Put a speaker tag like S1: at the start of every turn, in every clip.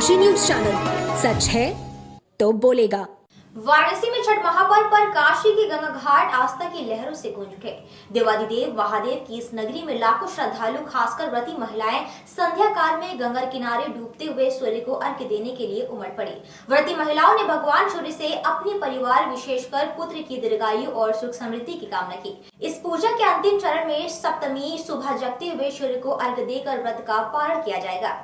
S1: Kashi news channel, सच है तो बोलेगा।
S2: वाराणसी में छठ महापर्व पर काशी के गंगा घाट आस्था की लहरों से गूंज उठे। देवादिदेव महादेव की इस नगरी में लाखों श्रद्धालु, खासकर व्रती महिलाएं संध्या काल में गंगा किनारे डूबते हुए सूर्य को अर्घ्य देने के लिए उमड़ पड़ी। व्रती महिलाओं ने भगवान सूर्य से अपने परिवार, विशेषकर पुत्र की दीर्घायु और सुख समृद्धि की कामना की। इस पूजा के अंतिम चरण में सप्तमी सुबह जगते हुए सूर्य को अर्घ्य देकर व्रत का पारण किया जाएगा।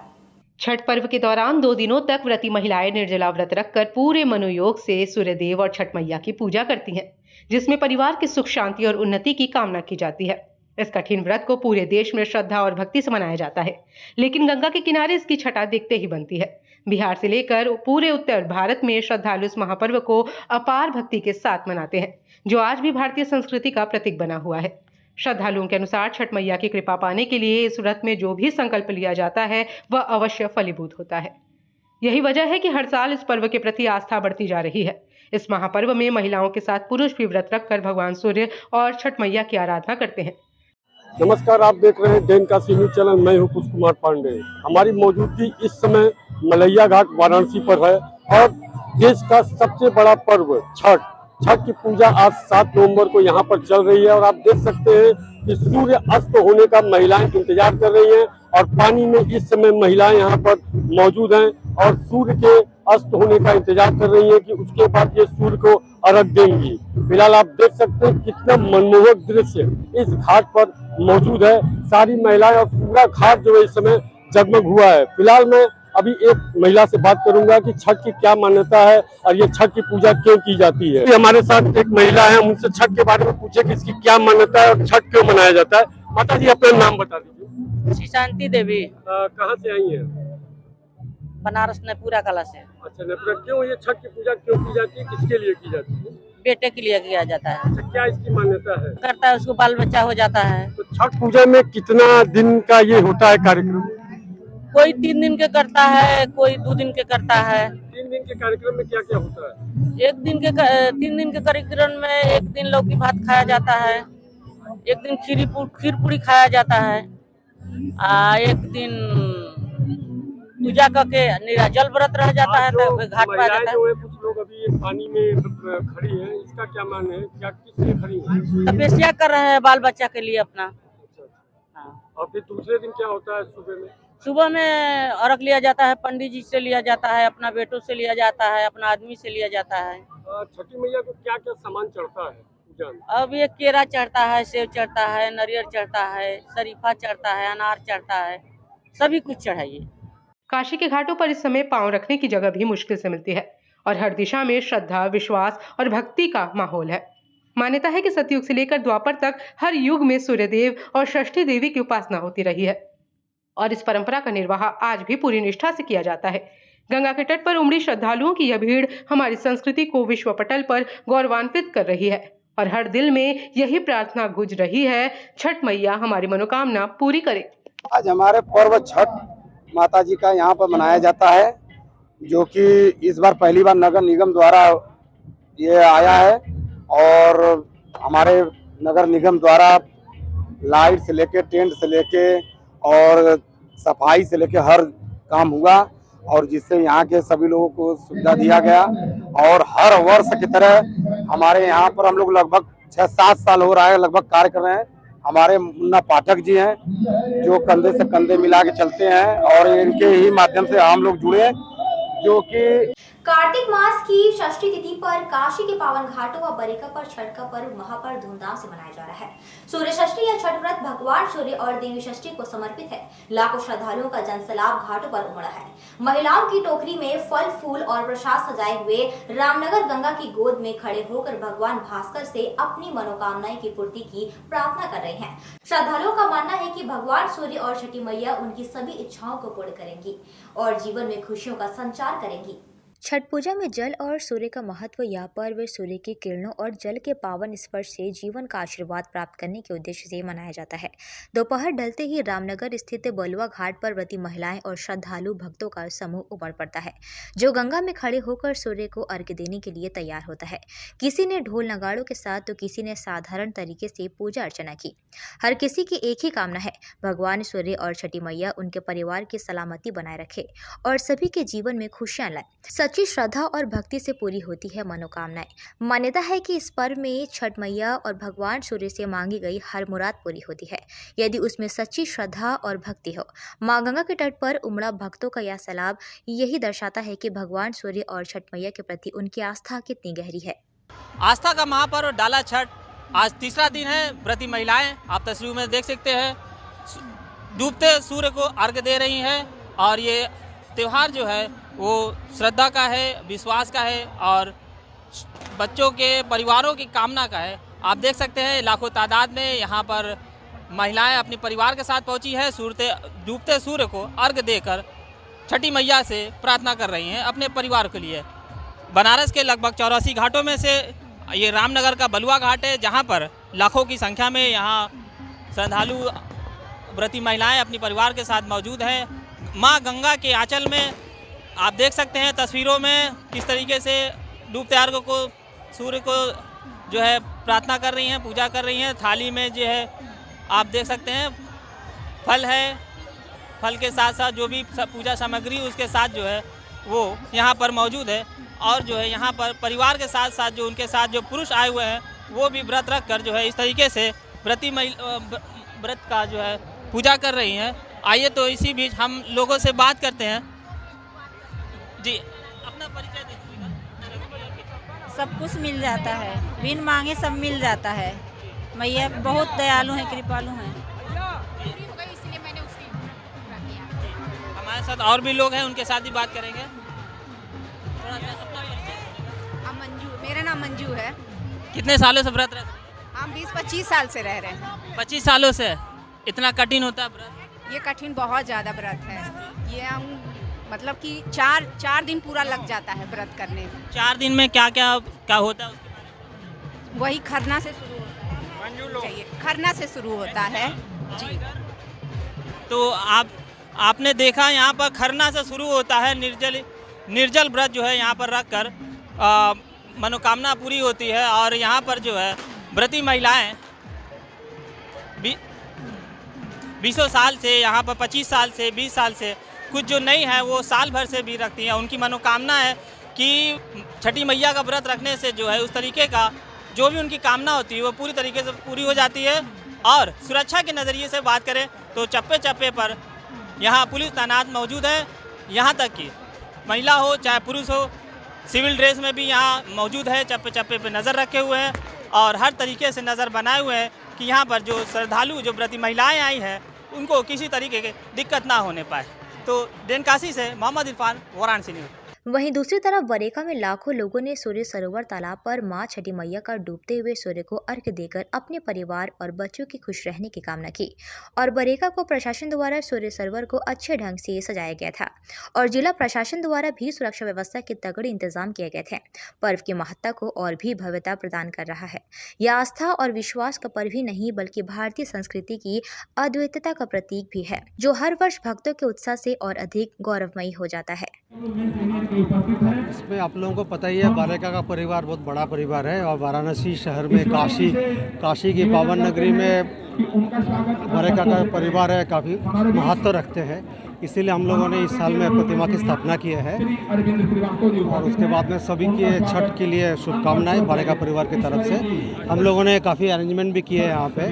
S3: छठ पर्व के दौरान 2 दिनों तक व्रती महिलाएं निर्जला व्रत रखकर पूरे मनोयोग से सूर्यदेव और छठ मैया की पूजा करती हैं, जिसमें परिवार की सुख शांति और उन्नति की कामना की जाती है। इस कठिन व्रत को पूरे देश में श्रद्धा और भक्ति से मनाया जाता है, लेकिन गंगा के किनारे इसकी छठा दिखते ही बनती है। बिहार से लेकर पूरे उत्तर भारत में श्रद्धालु इस महापर्व को अपार भक्ति के साथ मनाते हैं, जो आज भी भारतीय संस्कृति का प्रतीक बना हुआ है। श्रद्धालुओं के अनुसार छठ मैया की कृपा पाने के लिए इस व्रत में जो भी संकल्प लिया जाता है वह अवश्य फलीभूत होता है। यही वजह है कि हर साल इस पर्व के प्रति आस्था बढ़ती जा रही है। इस महापर्व में महिलाओं के साथ पुरुष भी व्रत रखकर भगवान सूर्य और छठ मैया की आराधना करते हैं।
S4: नमस्कार, आप देख रहे हैं डेन काशी न्यूज चैनल। मैं हूं पुष्प कुमार पांडे। हमारी मौजूदगी इस समय मलैया घाट वाराणसी पर है और देश का सबसे बड़ा पर्व छठ की पूजा आज 7 नवंबर को यहाँ पर चल रही है और आप देख सकते हैं कि सूर्य अस्त होने का महिलाएं इंतजार कर रही हैं और पानी में इस समय महिलाएं यहाँ पर मौजूद हैं और सूर्य के अस्त होने का इंतजार कर रही हैं कि उसके बाद ये सूर्य को अर्घ देंगी। फिलहाल आप देख सकते हैं कितना मनमोहक दृश्य इस घाट पर मौजूद है। सारी महिलाएं और पूरा घाट जो है इस समय जगमग हुआ है। फिलहाल मैं अभी एक महिला से बात करूंगा कि छठ की क्या मान्यता है और ये छठ की पूजा क्यों की जाती है। हमारे साथ एक महिला है, उनसे छठ के बारे में पूछे कि इसकी क्या मान्यता है और छठ क्यों मनाया जाता है। माता जी, अपना नाम बता दीजिए।
S5: श्री शांति देवी।
S4: कहाँ से आई है?
S5: बनारस नेपुरा कला से।
S4: अच्छा, नेपुरा। क्यों ये छठ की पूजा क्यों की जाती है, किसके लिए की जाती है?
S5: बेटे के लिए किया जाता है।
S4: अच्छा, क्या इसकी मान्यता है?
S5: करता है, उसको बाल बच्चा हो जाता है।
S4: तो छठ पूजा में कितना दिन का ये होता है कार्यक्रम?
S5: कोई 3 दिन के करता है, कोई 2 दिन के करता है।
S4: 3 दिन के कार्यक्रम में क्या क्या होता है?
S5: 3 दिन के कार्यक्रम में एक दिन लौकी भात खाया जाता है, एक दिन खीर पूरी खाया जाता है, एक दिन पूजा करके निर्जल व्रत रह जाता है तो घाट पर आ जाता है।
S4: कुछ लोग अभी पानी में खड़ी हैं, इसका क्या मान है? क्या किस लिए खड़ी हैं?
S5: तपस्या कर रहे हैं बाल बच्चा के लिए अपना।
S4: हाँ। और फिर दूसरे दिन क्या होता है?
S5: सुबह में अर्घ लिया जाता है, पंडित जी से लिया जाता है, अपना बेटों से लिया जाता है, अपना आदमी से लिया जाता है।
S4: छठी मैया को क्या क्या सामान चढ़ता है पूजा में?
S5: अब ये केरा चढ़ता है, सेब चढ़ता है, नारियल चढ़ता है, शरीफा चढ़ता है, अनार चढ़ता है, सभी कुछ चढ़ाइए।
S3: काशी के घाटों पर इस समय पांव रखने की जगह भी मुश्किल से मिलती है और हर दिशा में श्रद्धा, विश्वास और भक्ति का माहौल है। मान्यता है कि सतयुग से लेकर द्वापर तक हर युग में सूर्यदेव और षष्ठी देवी की उपासना होती रही है और इस परंपरा का निर्वाह आज भी पूरी निष्ठा से किया जाता है। गंगा के तट पर उमड़ी श्रद्धालुओं की यह भीड़ हमारी संस्कृति को विश्व पटल पर गौरवान्वित कर रही है और हर दिल में यही प्रार्थना गूंज रही है, छठ मैया हमारी मनोकामना पूरी करे।
S6: आज हमारे पर्व छठ माता जी का यहाँ पर मनाया जाता है, जो कि इस बार पहली बार नगर निगम द्वारा ये आया है और हमारे नगर निगम द्वारा लाइट से लेके, टेंट से लेके और सफाई से लेके हर काम हुआ और जिससे यहाँ के सभी लोगों को सुविधा दिया गया। और हर वर्ष की तरह हमारे यहाँ पर हम लोग लगभग 6-7 साल हो रहा है लगभग कार्य कर रहे हैं। हमारे मुन्ना पाठक जी हैं जो कंधे से कंधे मिला के चलते हैं और इनके ही माध्यम से हम लोग जुड़े हैं, जो कि
S2: कार्तिक मास की षष्ठी तिथि पर काशी के पावन घाटों व बरेका पर छठ का पर्व महापर्व धूमधाम से मनाया जा रहा है। सूर्य षष्ठी या छठ व्रत भगवान सूर्य और देवी षष्ठी को समर्पित है। लाखों श्रद्धालुओं का जनसैलाब घाटों पर उमड़ा है। महिलाओं की टोकरी में फल, फूल और प्रसाद सजाए हुए रामनगर गंगा की गोद में खड़े होकर भगवान भास्कर से अपनी मनोकामनाएं की पूर्ति की प्रार्थना कर रहे हैं। श्रद्धालुओं का मानना है कि भगवान सूर्य और छठी मैया उनकी सभी इच्छाओं को पूर्ण करेंगी और जीवन में खुशियों का संचार करेंगी। छठ पूजा में जल और सूर्य का महत्व। यह पर्व सूर्य की किरणों और जल के पावन स्पर्श से जीवन का आशीर्वाद प्राप्त करने के उद्देश्य से मनाया जाता है। दोपहर ढलते ही रामनगर स्थित बलुआ घाट पर व्रती महिलाएं और श्रद्धालु भक्तों का समूह उमड़ पड़ता है, जो गंगा में खड़े होकर सूर्य को अर्घ्य देने के लिए तैयार होता है। किसी ने ढोल नगाड़ों के साथ तो किसी ने साधारण तरीके से पूजा अर्चना की। हर किसी की एक ही कामना है, भगवान सूर्य और छठी मैया उनके परिवार की सलामती बनाए रखे और सभी के जीवन में खुशियां लाए। सच्ची श्रद्धा और भक्ति से पूरी होती है मनोकामनाएं। मान्यता है कि इस पर्व में छठ मैया और भगवान सूर्य से मांगी गई हर मुराद पूरी होती है, यदि उसमें सच्ची श्रद्धा और भक्ति हो। मां गंगा के तट पर उमड़ा भक्तों का यह सैलाब यही दर्शाता है कि भगवान सूर्य और छठ मैया के प्रति उनकी आस्था कितनी गहरी है।
S7: आस्था का महापर्व डाला छठ आज तीसरा दिन है। व्रती महिलाएं आप तस्वीर में देख सकते हैं, डूबते सूर्य को अर्घ्य दे रही हैं और ये त्यौहार जो है वो श्रद्धा का है, विश्वास का है और बच्चों के परिवारों की कामना का है। आप देख सकते हैं लाखों तादाद में यहाँ पर महिलाएं अपने परिवार के साथ पहुँची है। डूबते सूर्य को अर्घ्य देकर छठी मैया से प्रार्थना कर रही हैं अपने परिवार के लिए। बनारस के लगभग 84 घाटों में से ये रामनगर का बलुआ घाट है, जहाँ पर लाखों की संख्या में यहाँ श्रद्धालु व्रती महिलाएं अपने परिवार के साथ मौजूद हैं। माँ गंगा के आंचल में आप देख सकते हैं तस्वीरों में किस तरीके से डूबते अर्घ्य को सूर्य को जो है प्रार्थना कर रही हैं, पूजा कर रही हैं। थाली में जो है आप देख सकते हैं फल है, फल के साथ साथ जो भी पूजा सामग्री उसके साथ जो है वो यहाँ पर मौजूद है। और जो है यहाँ पर परिवार के साथ साथ जो उनके साथ जो पुरुष आए हुए हैं वो भी व्रत रख कर जो है इस तरीके से व्रत का जो है पूजा कर रही हैं। आइए तो इसी बीच हम लोगों से बात करते हैं। जी, अपना परिचय दीजिएगा।
S8: सब कुछ मिल जाता है, बिन मांगे सब मिल जाता है। मैया बहुत दयालु हैं, कृपालु हैं।
S7: हमारे साथ और भी लोग हैं, उनके साथ ही बात करेंगे। थोड़ा सा अपना परिचय।
S9: मंजू, मेरा नाम मंजू है।
S7: कितने सालों से व्रत रहते?
S9: हम 20-25 साल से रह रहे हैं।
S7: 25 सालों से? इतना कठिन होता है व्रत?
S9: ये कठिन बहुत ज़्यादा व्रत है। ये हम मतलब कि चार दिन पूरा लग जाता है व्रत करने में।
S7: 4 दिन में क्या होता है?
S9: वही खरना से शुरू होता है। खरना से शुरू होता है जी।
S7: तो आपने देखा यहाँ पर खरना से शुरू होता है। निर्जल व्रत जो है यहाँ पर रख कर मनोकामना पूरी होती है। और यहाँ पर जो है व्रती महिलाएं 20 साल से, यहाँ पर 25 साल से, 20 साल से, कुछ जो नहीं है वो साल भर से भी रखती हैं। उनकी मनोकामना है कि छठी मैया का व्रत रखने से जो है उस तरीके का जो भी उनकी कामना होती है वो पूरी तरीके से पूरी हो जाती है। और सुरक्षा के नज़रिए से बात करें तो चप्पे चप्पे पर यहाँ पुलिस तैनात मौजूद है। यहाँ तक कि महिला हो चाहे पुरुष हो, सिविल ड्रेस में भी यहाँ मौजूद है, चप्पे चप्पे पे नज़र रखे हुए हैं और हर तरीके से नज़र बनाए हुए हैं कि यहाँ पर जो श्रद्धालु जो व्रती महिलाएं आई हैं उनको किसी तरीके की दिक्कत ना होने पाए। तो डेनकासी से मोहम्मद इरफान, वाराणसी न्यूज़।
S2: वहीं दूसरी तरफ बरेका में लाखों लोगों ने सूर्य सरोवर तालाब पर मां छठी मैया का डूबते हुए सूर्य को अर्घ्य देकर अपने परिवार और बच्चों की खुश रहने की कामना की। और बरेका को प्रशासन द्वारा सूर्य सरोवर को अच्छे ढंग से सजाया गया था और जिला प्रशासन द्वारा भी सुरक्षा व्यवस्था के तगड़े इंतजाम किए गए थे। पर्व की महत्ता को और भी भव्यता प्रदान कर रहा है। यह आस्था और विश्वास का पर्व ही नहीं बल्कि भारतीय संस्कृति की अद्वितीयता का प्रतीक भी है, जो हर वर्ष भक्तों के उत्साह से और अधिक गौरवमयी हो जाता है।
S10: इसमें आप लोगों को पता ही है, बरेका का परिवार बहुत बड़ा परिवार है और वाराणसी शहर में काशी की पावन नगरी में बरेका का परिवार है, काफ़ी महत्व रखते हैं। इसीलिए हम लोगों ने इस साल में प्रतिमा की स्थापना की है और उसके बाद में सभी के छठ के लिए शुभकामनाएं बरेका परिवार की तरफ से। हम लोगों ने काफ़ी अरेंजमेंट भी किए हैं, यहाँ पे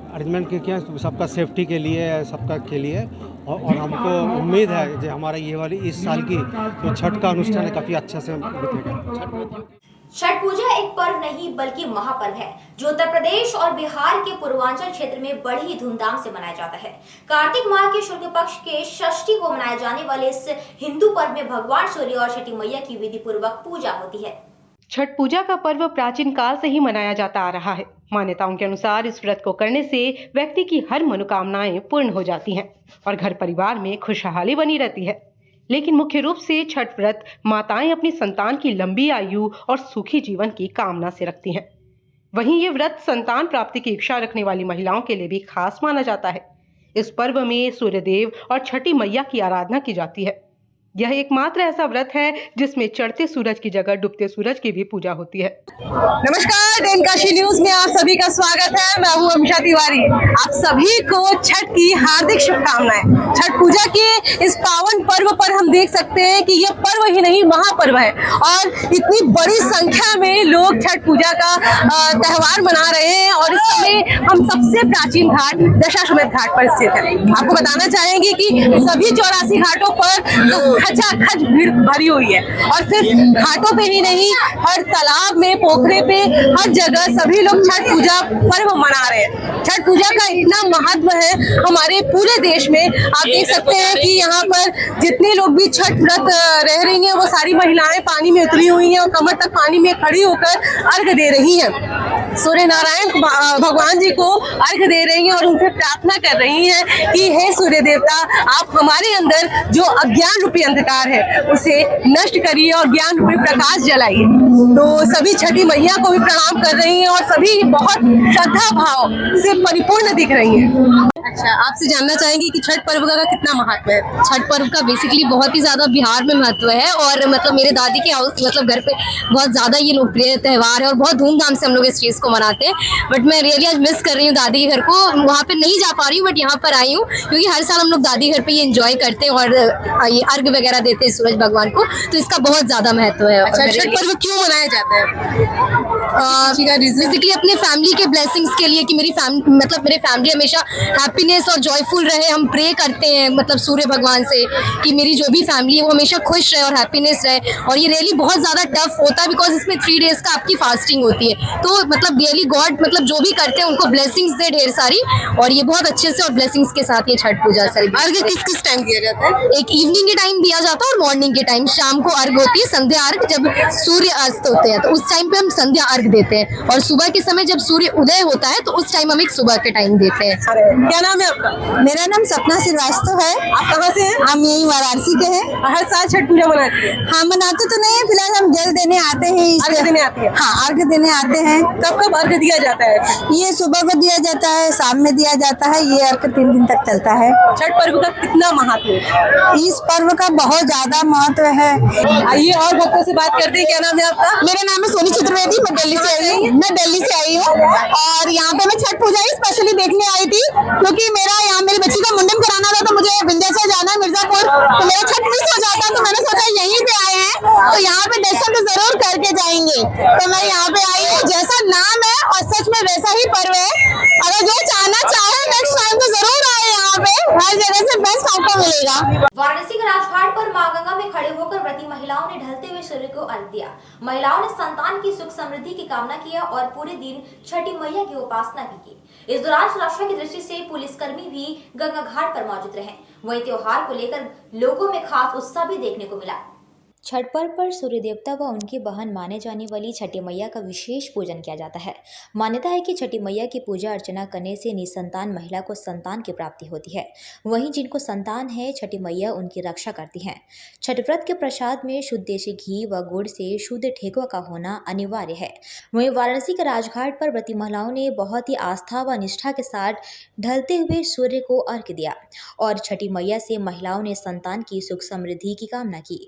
S10: अरेंजमेंट किए सबका सेफ्टी के लिए, सबका के लिए। और हमको उम्मीद है कि हमारा ये वाली इस साल की जो छठ का अनुष्ठान है काफ़ी अच्छे से बीतेगा।
S2: छठ पूजा एक पर्व नहीं बल्कि महापर्व है, जो उत्तर प्रदेश और बिहार के पूर्वांचल क्षेत्र में बड़ी धूमधाम से मनाया जाता है। कार्तिक माह के शुक्ल पक्ष के षष्ठी को मनाए जाने वाले इस हिंदू पर्व में भगवान सूर्य और छठी मैया की विधि पूर्वक पूजा होती है।
S3: छठ पूजा का पर्व प्राचीन काल से ही मनाया जाता आ रहा है। मान्यताओं के अनुसार इस व्रत को करने से व्यक्ति की हर मनोकामनाएं पूर्ण हो जाती हैं और घर परिवार में खुशहाली बनी रहती है। लेकिन मुख्य रूप से छठ व्रत माताएं अपनी संतान की लंबी आयु और सुखी जीवन की कामना से रखती हैं। वहीं ये व्रत संतान प्राप्ति की इच्छा रखने वाली महिलाओं के लिए भी खास माना जाता है। इस पर्व में सूर्यदेव और छठी मैया की आराधना की जाती है। यह एकमात्र ऐसा व्रत है जिसमें चढ़ते सूरज की जगह डूबते सूरज की भी पूजा होती है।
S11: नमस्कार, डेनकाशी न्यूज में आप सभी का स्वागत है। मैं हूं अमीषा तिवारी। आप सभी को छठ की हार्दिक शुभकामनाएं। छठ पूजा के इस पावन पर्व पर हम देख सकते हैं कि यह पर्व ही नहीं महापर्व है और इतनी बड़ी संख्या में लोग छठ पूजा का त्योहार मना रहे हैं और इस समय हम सबसे प्राचीन घाट दशाश्वमेध घाट पर स्थित है। आपको बताना चाहेंगे कि सभी 84 घाटों पर खचाखच भीड़ भरी हुई है और सिर्फ घाटों पे ही नहीं, हर तालाब में, पोखरे पे, हर जगह सभी लोग छठ पूजा पर्व मना रहे हैं। छठ पूजा का इतना महत्व है हमारे पूरे देश में। आप देख सकते हैं कि यहाँ पर जितने लोग भी छठ व्रत रह रही हैं वो सारी महिलाएं पानी में उतरी हुई हैं और कमर तक पानी में खड़ी होकर अर्घ दे रही हैं। सूर्य नारायण भगवान जी को अर्घ दे रही हैं और उनसे प्रार्थना कर रही हैं कि हे सूर्य देवता, आप हमारे अंदर जो अज्ञान रूपी अंधकार है उसे नष्ट करिए और ज्ञान रूपी प्रकाश जलाइए। तो सभी छठी मैया को भी प्रणाम कर रही हैं और सभी बहुत श्रद्धा भाव से परिपूर्ण दिख रही हैं। अच्छा, आपसे जानना चाहेंगे कि छठ पर्व का कितना महत्व है?
S12: छठ पर्व का बेसिकली बहुत ही ज्यादा बिहार में महत्व है और मतलब मेरे दादी के मतलब घर पे बहुत ज्यादा ये लोकप्रिय त्योहार है और बहुत धूमधाम से हम लोग इस चीज को मनाते हैं। बट मैं रियली आज मिस कर रही हूँ दादी के घर को, वहाँ पे नहीं जा पा रही हूँ बट यहाँ पर आई हूँ क्योंकि हर साल हम लोग दादी घर पे ये एंजॉय करते हैं और ये अर्घ वगैरह देते हैं सूरज भगवान को, तो इसका बहुत ज्यादा महत्व है।
S11: अच्छा, छठ पर्व क्यों मनाया जाता है?
S12: बेसिकली अपने फैमिली के ब्लेसिंग्स के लिए कि मेरी फैमिली हमेशा हैप्पीनेस और जॉयफुल रहे। हम प्रे करते हैं मतलब सूर्य भगवान से कि मेरी जो भी फैमिली है वो हमेशा खुश रहे और हैप्पीनेस रहे। और ये रियली बहुत ज्यादा टफ होता है बिकॉज इसमें 3 डेज का आपकी फास्टिंग होती है। तो मतलब रियली गॉड मतलब जो भी करते हैं उनको ब्लेसिंग्स दे ढेर सारी, और ये बहुत अच्छे से और ब्लेसिंग्स के साथ ये छठ पूजा
S11: अर्घ किस टाइम दिया जाता है?
S12: एक इवनिंग के टाइम दिया जाता है और मॉर्निंग के टाइम, शाम को अर्घ होती है, संध्या अर्घ जब सूर्य अस्त होते हैं तो उस टाइम पे हम संध्या अर्घ देते हैं। और सुबह के समय जब सूर्य उदय होता है तो उस टाइम हम एक सुबह के टाइम देते हैं।
S11: क्या नाम है आपका?
S12: मेरा नाम सपना श्रीवास्तव है।
S11: आप कहाँ से हैं?
S12: हम यही वाराणसी के हैं।
S11: हर साल छठ पूजा मनाते हैं?
S12: हाँ, मनाते तो नहीं है, फिलहाल हम जल देने आते हैं।
S11: अर्घ देने आते हैं?
S12: हाँ, अर्घ देने आते हैं।
S11: कब कब अर्घ दिया जाता है?
S12: ये सुबह को दिया जाता है, शाम में दिया जाता है। ये अर्घ 3 दिन तक चलता है।
S11: छठ पर्व का कितना महत्व है?
S12: इस पर्व का बहुत ज्यादा महत्व है।
S11: आइए और भक्तों से बात करते हैं। क्या नाम है आपका?
S12: मेरा नाम है सोनी चतुर्वेदी। मैं दिल्ली से आई हूँ और यहाँ पे मैं छठ पूजा स्पेशली देखने आई थी क्योंकि यहाँ मेरी बच्ची का मुंडन कराना था तो मुझे विंध्याचल जाना है, मिर्जापुर, तो मेरा छठ मिस हो जाता तो मैंने सोचा यहीं पे आए हैं तो यहाँ पे दर्शन तो जरूर करके जाएंगे, तो मैं यहाँ पे आई हूँ। जैसा नाम है और सच में वैसा ही पर्व है। अगर जो चाहना चाहे नेक्स्ट टाइम तो जरूर आए, यहाँ पे हर जगह से बेस्ट आपको मिलेगा।
S2: वाराणसी के राजघाट पर मां गंगा में खड़े होकर व्रती महिलाओं ने ढलते हुए सूर्य को अर्घ दिया। महिलाओं ने संतान की सुख समृद्धि की कामना किया और पूरे दिन छठी मैया की उपासना भी की। इस दौरान सुरक्षा की दृष्टि से पुलिसकर्मी भी गंगा घाट पर मौजूद रहे। वहीं त्योहार को लेकर लोगों में खास उत्साह भी देखने को मिला। छठ पर्व पर सूर्य देवता व उनकी बहन माने जाने वाली छठी मैया का विशेष पूजन किया जाता है। मान्यता है कि छठी मैया की पूजा अर्चना करने से निसंतान महिला को संतान की प्राप्ति होती है। वहीं जिनको संतान है, छठी मैया उनकी रक्षा करती हैं। छठ व्रत के प्रसाद में शुद्ध देशी घी व गुड़ से शुद्ध ठेकुआ का होना अनिवार्य है। वहीं वाराणसी के राजघाट पर व्रती महिलाओं ने बहुत ही आस्था व निष्ठा के साथ ढलते हुए सूर्य को अर्घ दिया और छठी मैया से महिलाओं ने संतान की सुख समृद्धि की कामना की।